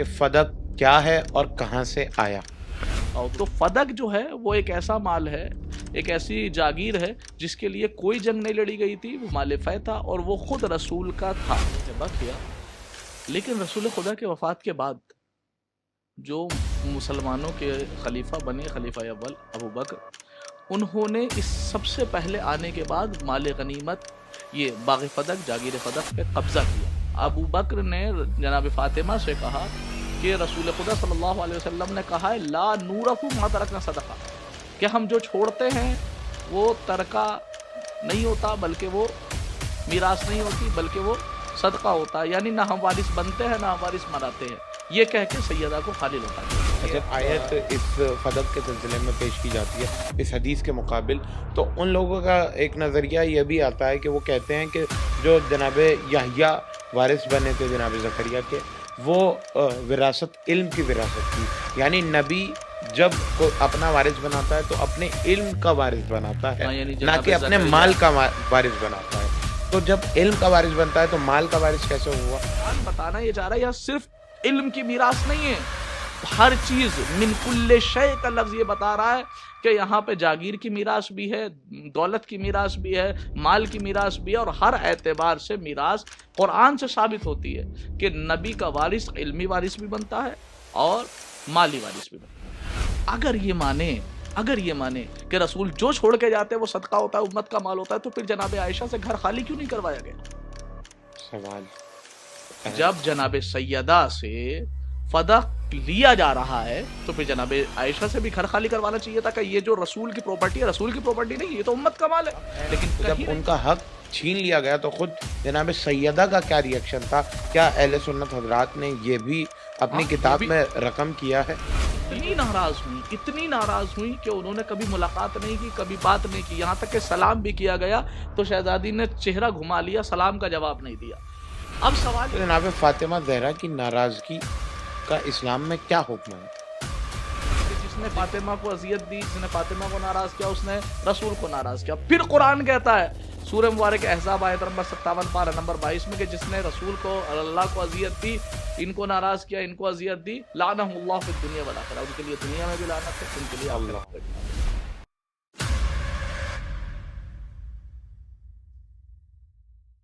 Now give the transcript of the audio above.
کہ فدق کیا ہے اور کہاں سے آیا؟ تو فدق جو ہے وہ ایک ایسا مال ہے، ایک ایسی جاگیر ہے جس کے لیے کوئی جنگ نہیں لڑی گئی تھی، وہ مال فے تھا اور وہ خود رسول کا تھا کیا۔ لیکن رسول خدا کے وفات کے بعد جو مسلمانوں کے خلیفہ بنے، خلیفہ اول ابو بکر، انہوں نے اس سب سے پہلے آنے کے بعد مال غنیمت، یہ باغ فدق، جاگیر فدق پہ قبضہ کیا۔ ابو بکر نے جناب فاطمہ سے کہا کہ رسول خدا صلی اللہ علیہ وسلم نے کہا ہے لا نورث ما ترکنا صدقہ، کہ ہم جو چھوڑتے ہیں وہ ترکہ نہیں ہوتا، بلکہ وہ میراث نہیں ہوتی، بلکہ وہ صدقہ ہوتا ہے، یعنی نہ ہم وارث بنتے ہیں نہ ہم وارث مراتے ہیں۔ یہ کہہ کے سیدہ کو خالی لوٹا دیا۔ جب آیت اس فدق کے سلسلے میں پیش کی جاتی ہے اس حدیث کے مقابل، تو ان لوگوں کا ایک نظریہ یہ بھی آتا ہے کہ وہ کہتے ہیں کہ جو جناب یحییٰ وارث بنے تھے جناب زکریا کے، وہ وراثت علم کی وراثت تھی، یعنی نبی جب کوئی اپنا وارث بناتا ہے تو اپنے علم کا وارث بناتا ہے، یعنی نہ کہ اپنے مال کا وارث بناتا ہے۔ تو جب علم کا وارث بنتا ہے تو مال کا وارث کیسے ہوا؟ بتانا یہ چاہ رہا ہے یہاں صرف علم کی میراث نہیں ہے، ہر چیز، من کل شیء کا لفظ یہ بتا رہا ہے کہ یہاں پہ جاگیر کی میراث بھی ہے، دولت کی میراث بھی ہے، مال کی میراث بھی ہے، اور ہر اعتبار سے میراث قرآن سے ثابت ہوتی ہے کہ نبی کا وارث علمی وارث بھی بنتا ہے اور مالی وارث بھی بنتا ہے۔ اگر یہ مانے کہ رسول جو چھوڑ کے جاتے ہیں وہ صدقہ ہوتا ہے، امت کا مال ہوتا ہے، تو پھر جناب عائشہ سے گھر خالی کیوں نہیں کروایا گیا؟ سوال جب جناب سیدہ سے فدق لیا جا رہا ہے تو پھر جناب عائشہ سے بھی گھر خالی کروانا چاہیے تھا کہ یہ جو رسول کی پراپرٹی ہے، رسول کی پراپرٹی نہیں، یہ تو امت کا مال ہے۔ لیکن جب ان کا حق چھین لیا گیا تو خود جناب سیدہ کا کیا ریئیکشن تھا؟ کیا اہل سنت حضرات نے یہ بھی اپنی کتاب میں رقم کیا ہے؟ اتنی ناراض ہوئی کہ انہوں نے کبھی ملاقات نہیں کی، کبھی بات نہیں کی، یہاں تک کہ سلام بھی کیا گیا تو شہزادی نے چہرہ گھما لیا، سلام کا جواب نہیں دیا۔ اب سوال جناب فاطمہ زہرا کی ناراضگی کا اسلام میں کیا حکم ہے؟ جس نے فاطمہ کو اذیت دی، جس نے فاطمہ کو ناراض کیا، اس نے رسول کو ناراض کیا۔ پھر قرآن کہتا ہے سورہ مبارک احزاب آیت نمبر 57 پارہ نمبر 22 میں کہ جس نے رسول کو اور اللہ کو اذیت دی، ان کو ناراض کیا، ان کو اذیت دی، لعنہ اللہ فی الدنیا والآخرہ، ان کے لیے دنیا میں بھی لعنت ہے، ان کے لیے آخرت میں بھی۔